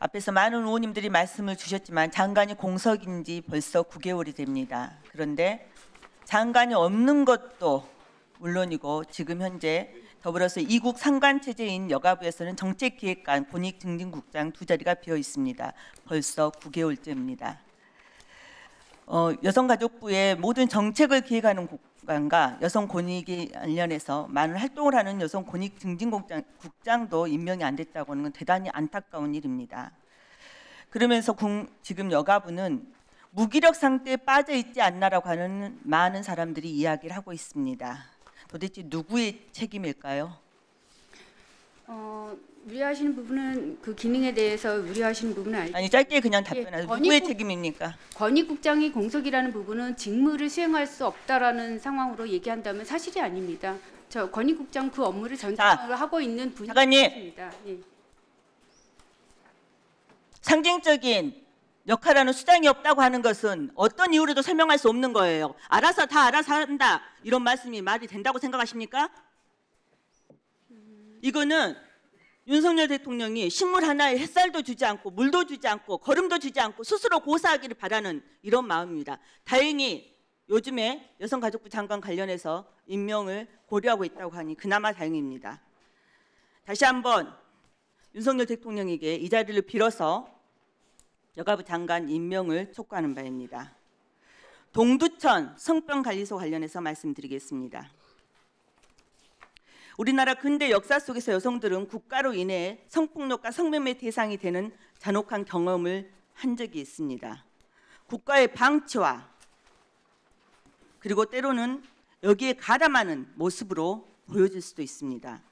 앞에서 많은 의원님들이 말씀을 주셨지만 장관이 공석인 지 벌써 9개월이 됩니다. 그런데 장관이 없는 것도 물론이고 지금 현재 더불어서 이국 상관 체제인 여가부에서는 정책기획관, 권익증진국장 두 자리가 비어 있습니다. 벌써 9개월째입니다. 여성가족부의 모든 정책을 기획하는 국장과 여성 권익에 관련해서 많은 활동을 하는 여성 권익증진국장도 임명이 안 됐다고 하는 건 대단히 안타까운 일입니다. 그러면서 지금 여가부는 무기력 상태에 빠져 있지 않나라고 하는 많은 사람들이 이야기를 하고 있습니다. 도대체 누구의 책임일까요? 우려하시는 부분은 그 기능에 대해서 우려하시는 부분은 아니고 아니 짧게 그냥 답변하세요. 누구의 책임입니까? 권익국장이 공석이라는 부분은 직무를 수행할 수 없다라는 상황으로 얘기한다면 사실이 아닙니다. 저 권익국장 그 업무를 전담으로 하고 있는 분이 있습니다. 예. 상징적인 역할하는 수장이 없다고 하는 것은 어떤 이유로도 설명할 수 없는 거예요. 알아서 한다 이런 말씀이 말이 된다고 생각하십니까? 이거는 윤석열 대통령이 식물 하나에 햇살도 주지 않고 물도 주지 않고 걸음도 주지 않고 스스로 고사하기를 바라는 이런 마음입니다. 다행히 요즘에 여성가족부 장관 관련해서 임명을 고려하고 있다고 하니 그나마 다행입니다. 다시 한번 윤석열 대통령에게 이 자리를 빌어서 여가부 장관 임명을 촉구하는 바입니다. 동두천 성병관리소 관련해서 말씀드리겠습니다. 우리나라 근대 역사 속에서 여성들은 국가로 인해 성폭력과 성매매 대상이 되는 잔혹한 경험을 한 적이 있습니다. 국가의 방치와 그리고 때로는 여기에 가담하는 모습으로 보여질 수도 있습니다.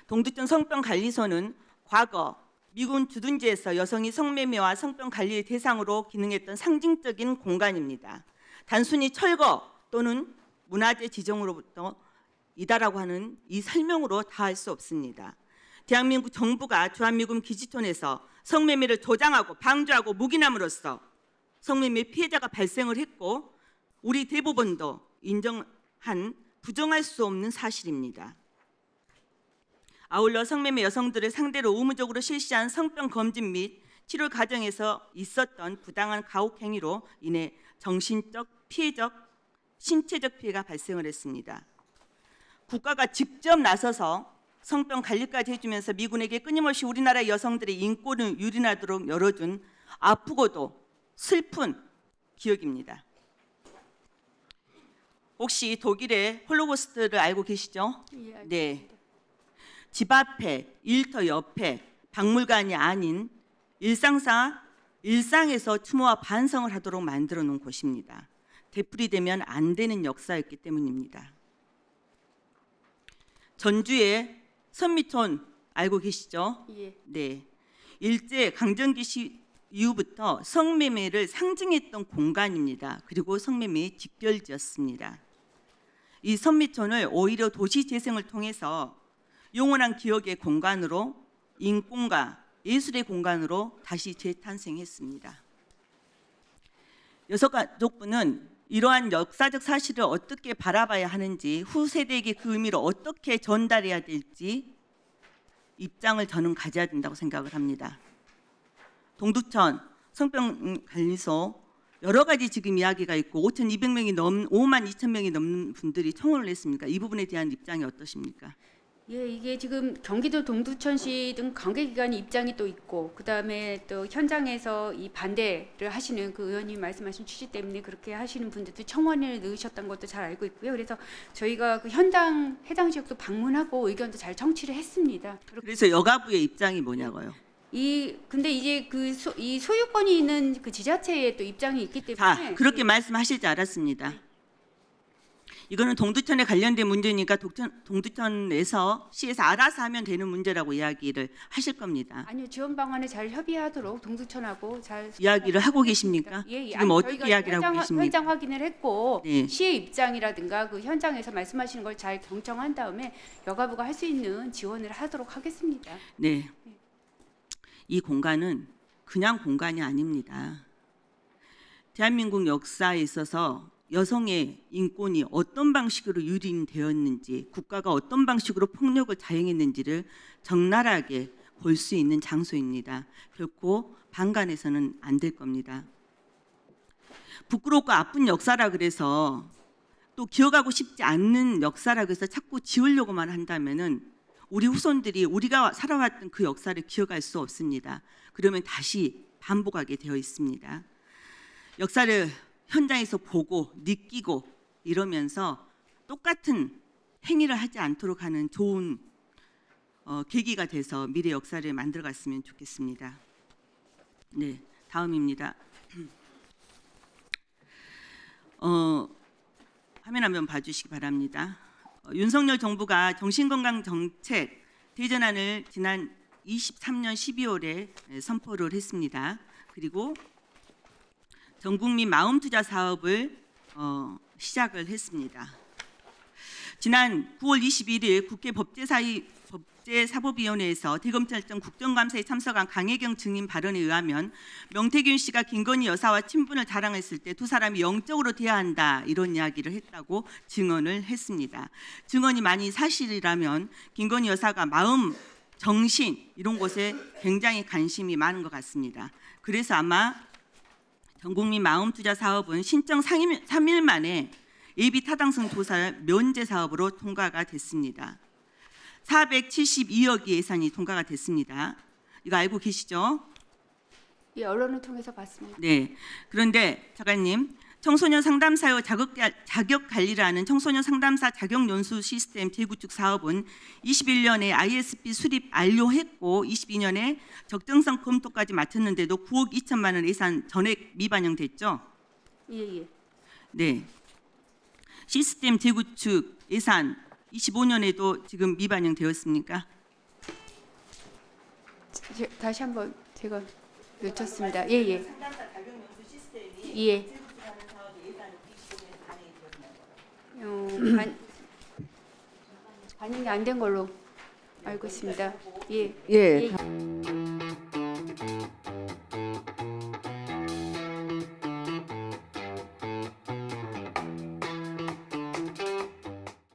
동두천 성병관리소는 과거 미군 주둔지에서 여성이 성매매와 성병 관리의 대상으로 기능했던 상징적인 공간입니다. 단순히 철거 또는 문화재 지정으로부터 이다라고 하는 이 설명으로 다 할 수 없습니다. 대한민국 정부가 주한미군 기지촌에서 성매매를 조장하고 방조하고 묵인함으로써 성매매 피해자가 발생을 했고 우리 대법원도 인정한 부정할 수 없는 사실입니다. 아울러 성매매 여성들을 상대로 의무적으로 실시한 성병 검진 및 치료 과정에서 있었던 부당한 가혹 행위로 인해 정신적, 피해적, 신체적 피해가 발생을 했습니다. 국가가 직접 나서서 성병 관리까지 해주면서 미군에게 끊임없이 우리나라 여성들의 인권을 유린하도록 열어준 아프고도 슬픈 기억입니다. 혹시 독일의 홀로코스트를 알고 계시죠? 네. 집 앞에, 일터 옆에 박물관이 아닌 일상에서 추모와 반성을 하도록 만들어 놓은 곳입니다. 되풀이되면 안 되는 역사였기 때문입니다. 전주의 선미촌 알고 계시죠? 예. 네. 일제 강점기 이후부터 성매매를 상징했던 공간입니다. 그리고 성매매의 직결지였습니다. 이 선미촌을 오히려 도시 재생을 통해서 영원한 기억의 공간으로 인권과 예술의 공간으로 다시 재탄생했습니다. 여성가족부는 이러한 역사적 사실을 어떻게 바라봐야 하는지 후세대에게 그 의미를 어떻게 전달해야 될지 입장을 저는 가져야 된다고 생각을 합니다. 동두천 성병관리소 여러 가지 지금 이야기가 있고 5만 2천 명이 넘는 분들이 청원을 했습니까? 이 부분에 대한 입장이 어떠십니까? 예, 이게 지금 경기도 동두천시 등 관계기관 입장이 또 있고 그다음에 또 현장에서 이 반대를 하시는 그 의원님 말씀하신 취지 때문에 그렇게 하시는 분들도 청원을 넣으셨던 것도 잘 알고 있고요. 그래서 저희가 그 현장 해당 지역도 방문하고 의견도 잘 청취를 했습니다. 그래서 여가부의 입장이 뭐냐고요? 근데 이제 이 소유권이 있는 그 지자체의 또 입장이 있기 때문에 자, 그렇게 말씀하실 줄 알았습니다. 이거는 동두천에 관련된 문제니까 동두천에서 시에서 알아서 하면 되는 문제라고 이야기를 하실 겁니다. 아니요, 지원 방안에 잘 협의하도록 동두천하고 잘 이야기를 하고 계십니까? 예, 지금 어떻게 이야기를 하고 계십니까? 현장 확인을 했고 네. 시의 입장이라든가 그 현장에서 말씀하시는 걸 잘 경청한 다음에 여가부가 할 수 있는 지원을 하도록 하겠습니다. 네. 이 공간은 그냥 공간이 아닙니다. 대한민국 역사에 있어서 여성의 인권이 어떤 방식으로 유린되었는지 국가가 어떤 방식으로 폭력을 자행했는지를 적나라하게 볼 수 있는 장소입니다. 결코 방관해서는 안 될 겁니다. 부끄럽고 아픈 역사라 그래서 또 기억하고 싶지 않는 역사라 그래서 자꾸 지우려고만 한다면은 우리 후손들이 우리가 살아왔던 그 역사를 기억할 수 없습니다. 그러면 다시 반복하게 되어 있습니다. 역사를 현장에서 보고 느끼고 이러면서 똑같은 행위를 하지 않도록 하는 좋은 계기가 돼서 미래 역사를 만들어갔으면 좋겠습니다. 네, 다음입니다. 화면 한번 봐주시기 바랍니다. 윤석열 정부가 정신건강 정책 대전안을 지난 23년 12월에 선포를 했습니다. 그리고 전국민 마음투자 사업을 시작을 했습니다. 지난 9월 21일 국회 법제사법위원회에서 대검찰청 국정감사에 참석한 강혜경 증인 발언에 의하면 명태균 씨가 김건희 여사와 친분을 자랑했을 때 두 사람이 영적으로 대화한다 이런 이야기를 했다고 증언을 했습니다. 증언이 만일 사실이라면 김건희 여사가 마음, 정신 이런 곳에 굉장히 관심이 많은 것 같습니다. 그래서 아마 전국민 마음투자 사업은 신청 3일 만에 예비 타당성 조사 면제 사업으로 통과가 됐습니다. 472억의 예산이 통과가 됐습니다. 이거 알고 계시죠? 예, 언론을 통해서 봤습니다. 네. 그런데 작가님, 청소년 상담사의 자격 관리를 하는 청소년 상담사 자격 연수 시스템 재구축 사업은 21년에 ISP 수립 완료했고 22년에 적정성 검토까지 마쳤는데도 9억 2천만 원 예산 전액 미반영됐죠? 예. 네. 시스템 재구축 예산 25년에도 지금 미반영되었습니까? 다시 한번 제가 놓쳤습니다. 예. 상담사 자격 연수 시스템이 예. 재구축하는 사업의 예산이 25년에 반영이 되었나요? 반영이 안 된 걸로 알고 있습니다. 예. 예.